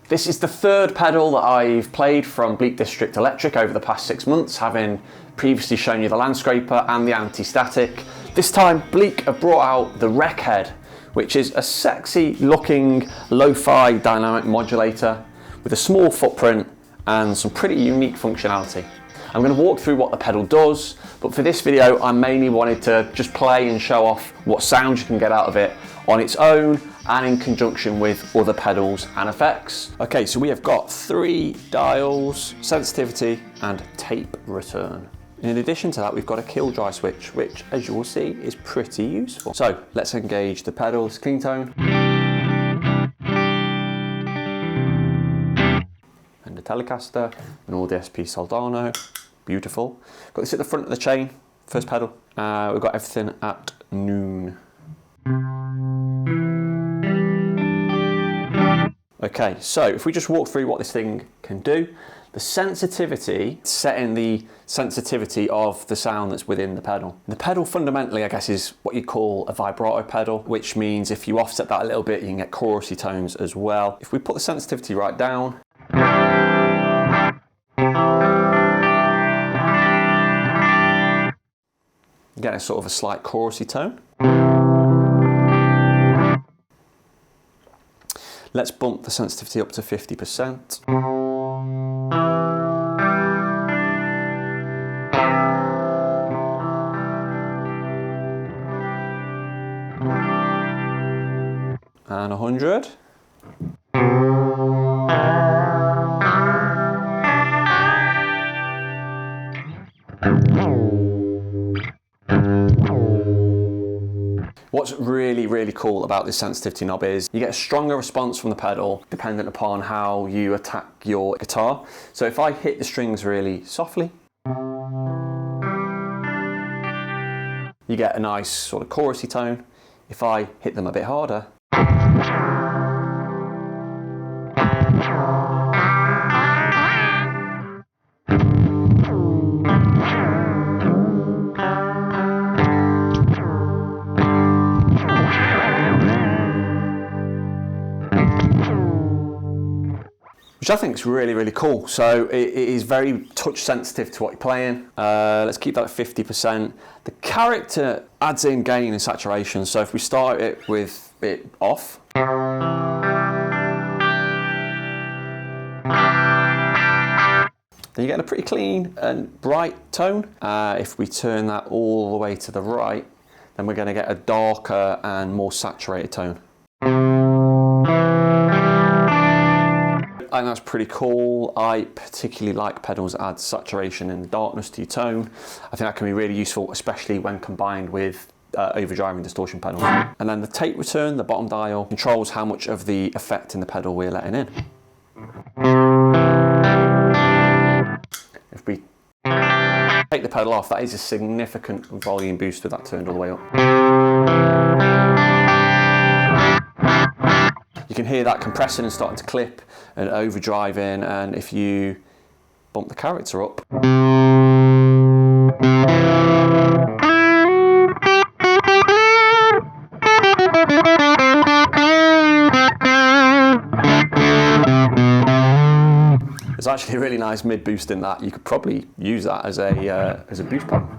This is the third pedal that I've played from Bleak District Electric over the past 6 months, having previously shown you the Landscraper and the Anti-Static. This time Bleak have brought out the RecHead, which is a sexy looking lo-fi dynamic modulator with a small footprint and some pretty unique functionality. I'm going to walk through what the pedal does, but for this video I mainly wanted to just play and show off what sound you can get out of it on its own and in conjunction with other pedals and effects. Okay, so we have got 3 dials, sensitivity and tape return. In addition to that, we've got a kill dry switch, which as you will see is pretty useful. So let's engage the pedals, clean tone. And the Telecaster, an All DSP Soldano, beautiful. Got this at the front of the chain, first pedal. We've got everything at noon. Okay, so if we just walk through what this thing can do, the sensitivity, setting the sensitivity of the sound that's within the pedal. The pedal fundamentally, I guess, is what you call a vibrato pedal, which means if you offset that a little bit, you can get chorusy tones as well. If we put the sensitivity right down, you get a sort of a slight chorusy tone. Let's bump the sensitivity up to 50%. And 100. What's really cool about this sensitivity knob is you get a stronger response from the pedal dependent upon how you attack your guitar. So if I hit the strings really softly, you get a nice sort of chorusy tone. If I hit them a bit harder, which I think is really cool. So it is very touch sensitive to what you're playing. Let's keep that at 50%. The character adds in gain and saturation. So if we start it with it off, then you're getting a pretty clean and bright tone. If we turn that all the way to the right, then we're going to get a darker and more saturated tone. I think that's pretty cool. I particularly like pedals that add saturation and darkness to your tone. I think that can be really useful, especially when combined with overdriving distortion pedals. And then the tape return, the bottom dial, controls how much of the effect in the pedal we're letting in. If we take the pedal off, that is a significant volume boost with that turned all the way up. You can hear that compressing and starting to clip and overdriving, and if you bump the character up, there's actually a really nice mid boost in that. You could probably use that as a boost pump.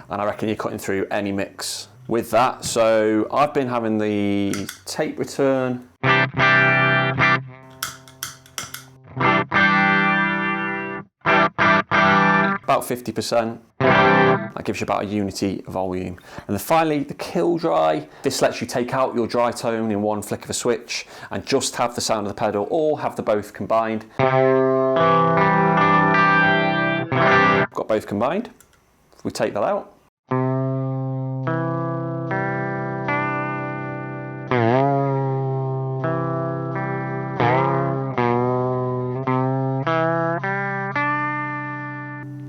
And I reckon you're cutting through any mix with that. So I've been having the tape return about 50%. That gives you about a unity volume. And then finally, the kill dry. This lets you take out your dry tone in one flick of a switch and just have the sound of the pedal, or have the both combined. Got both combined. If we take that out, a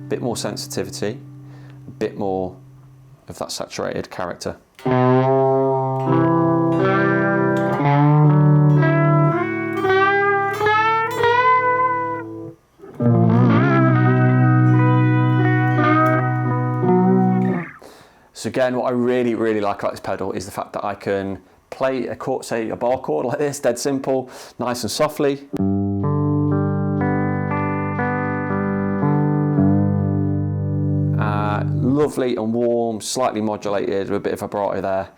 bit more sensitivity, a bit more of that saturated character. So again, what I really, really like about this pedal is the fact that I can play a chord, say a bar chord like this, dead simple, nice and softly. Lovely and warm, slightly modulated with a bit of vibrato there.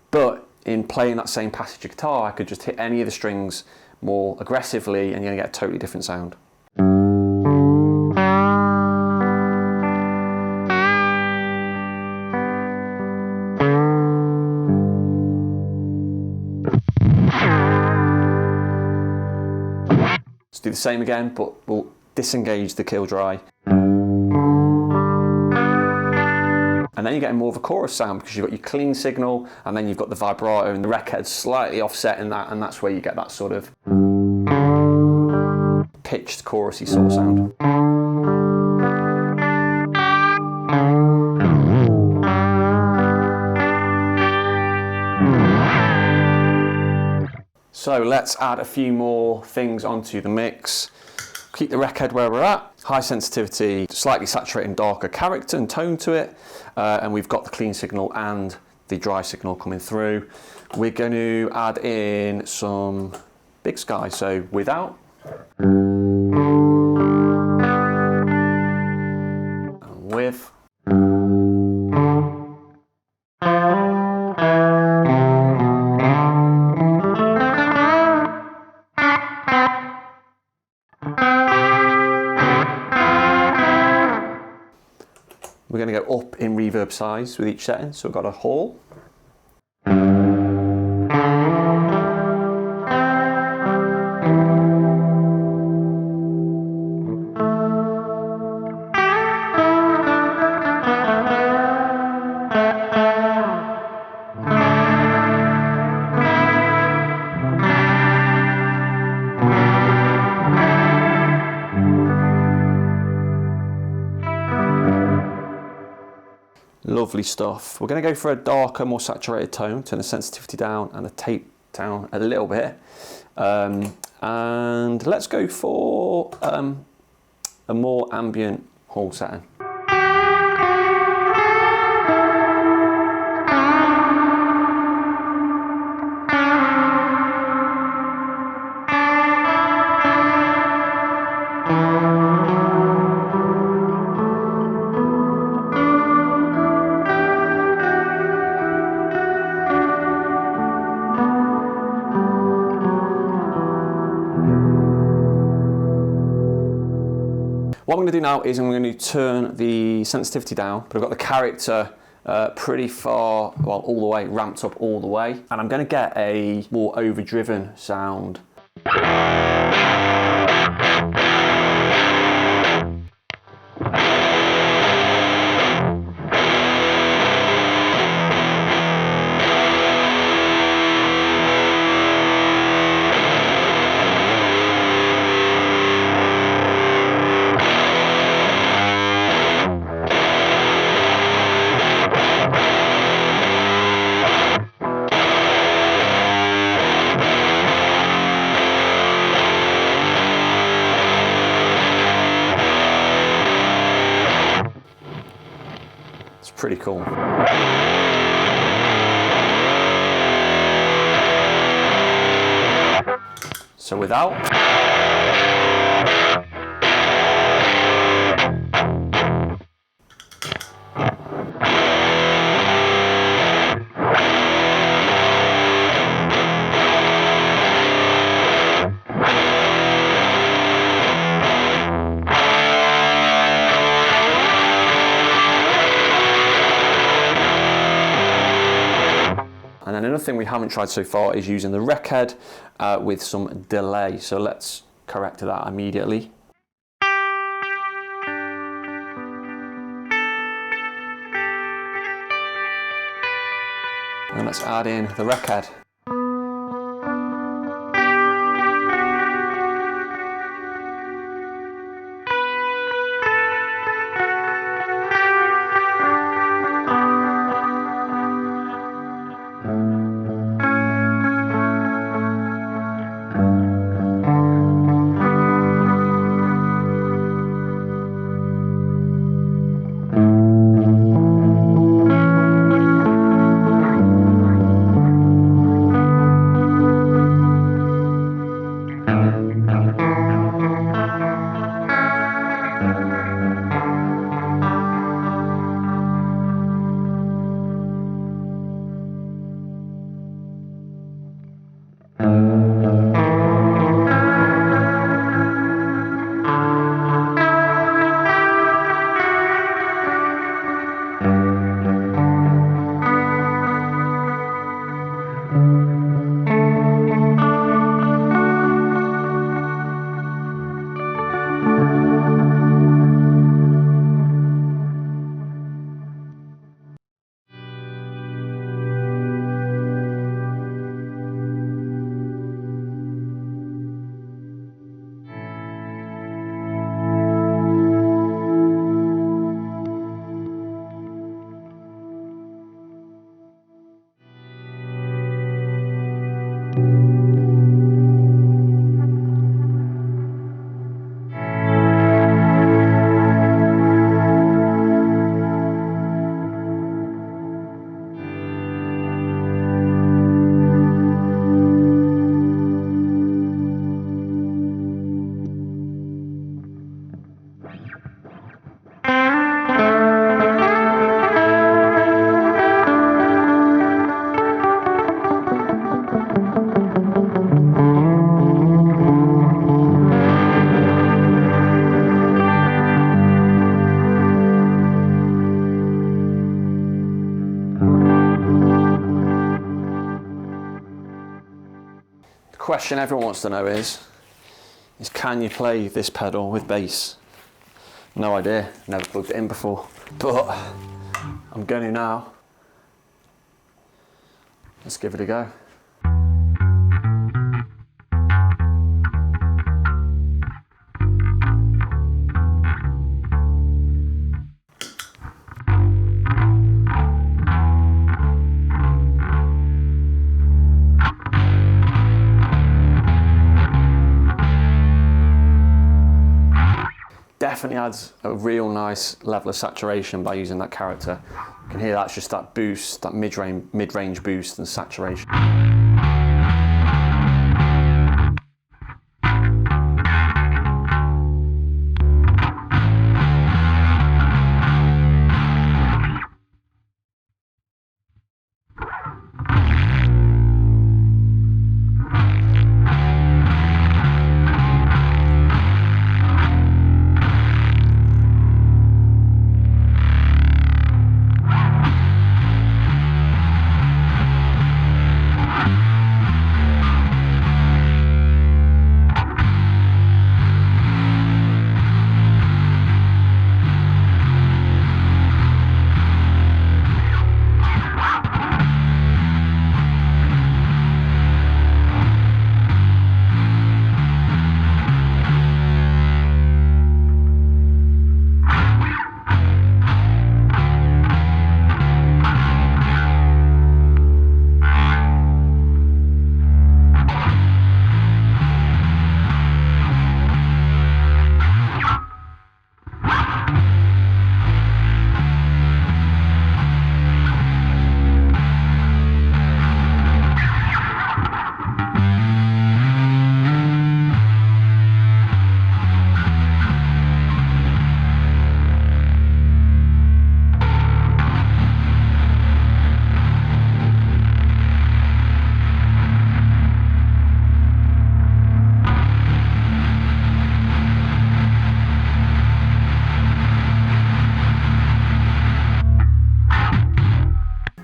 But in playing that same passage of guitar, I could just hit any of the strings more aggressively and you're gonna get a totally different sound. Let's do the same again, but we'll disengage the kill dry. And then you're getting more of a chorus sound because you've got your clean signal and then you've got the vibrato and the Wreckhead slightly offsetting that, and that's where you get that sort of pitched chorusy sort of sound. So let's add a few more things onto the mix. Keep the Wreckhead where we're at. High sensitivity, slightly saturating darker character and tone to it. And we've got the clean signal and the dry signal coming through. We're going to add in some Big Sky, so without. And with. We're going to go up in reverb size with each setting, so we've got a hall. Lovely stuff. We're going to go for a darker, more saturated tone, turn the sensitivity down and the tape down a little bit. And let's go for a more ambient hall setting. What I'm going to do now is I'm going to turn the sensitivity down, but I've got the character pretty far, well, all the way, ramped up all the way. And I'm going to get a more overdriven sound. Pretty cool. So without. And then another thing we haven't tried so far is using the Wreckhead with some delay. So let's correct that immediately. And let's add in the Wreckhead. question everyone wants to know is can you play this pedal with bass? No idea, never plugged it in before, but I'm going to now. Let's give it a go. Definitely adds a real nice level of saturation by using that character. You can hear that's just that boost, that mid-range boost and saturation.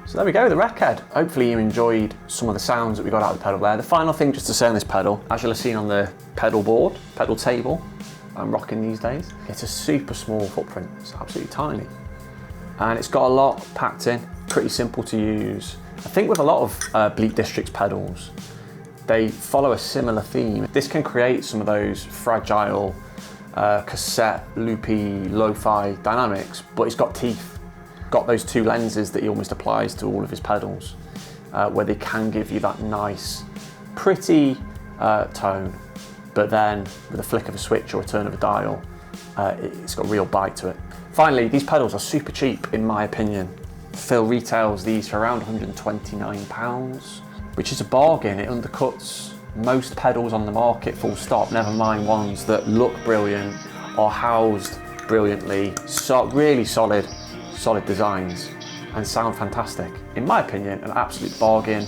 So there we go, the Wreckhead. Hopefully you enjoyed some of the sounds that we got out of the pedal there. The final thing just to say on this pedal, as you'll have seen on the pedal board, pedal table I'm rocking these days, it's a super small footprint, it's absolutely tiny. And it's got a lot packed in, pretty simple to use. I think with a lot of Bleak District's pedals, they follow a similar theme. This can create some of those fragile, cassette, loopy, lo-fi dynamics, but it's got teeth. Got those two lenses that he almost applies to all of his pedals, where they can give you that nice, pretty tone, but then with a flick of a switch or a turn of a dial, it's got a real bite to it. Finally, these pedals are super cheap in my opinion. Phil retails these for around £129, which is a bargain. It undercuts most pedals on the market, full stop, never mind ones that look brilliant, are housed brilliantly, really solid designs and sound fantastic. In my opinion, an absolute bargain.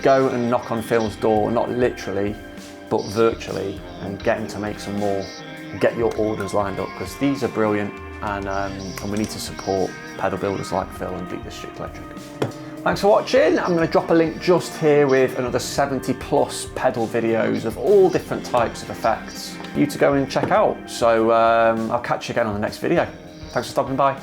Go and knock on Phil's door, not literally, but virtually, and get him to make some more. Get your orders lined up, because these are brilliant, and we need to support pedal builders like Phil and Bleak District Electric. Thanks for watching. I'm going to drop a link just here with another 70+ pedal videos of all different types of effects for you to go and check out. So I'll catch you again on the next video. Thanks for stopping by.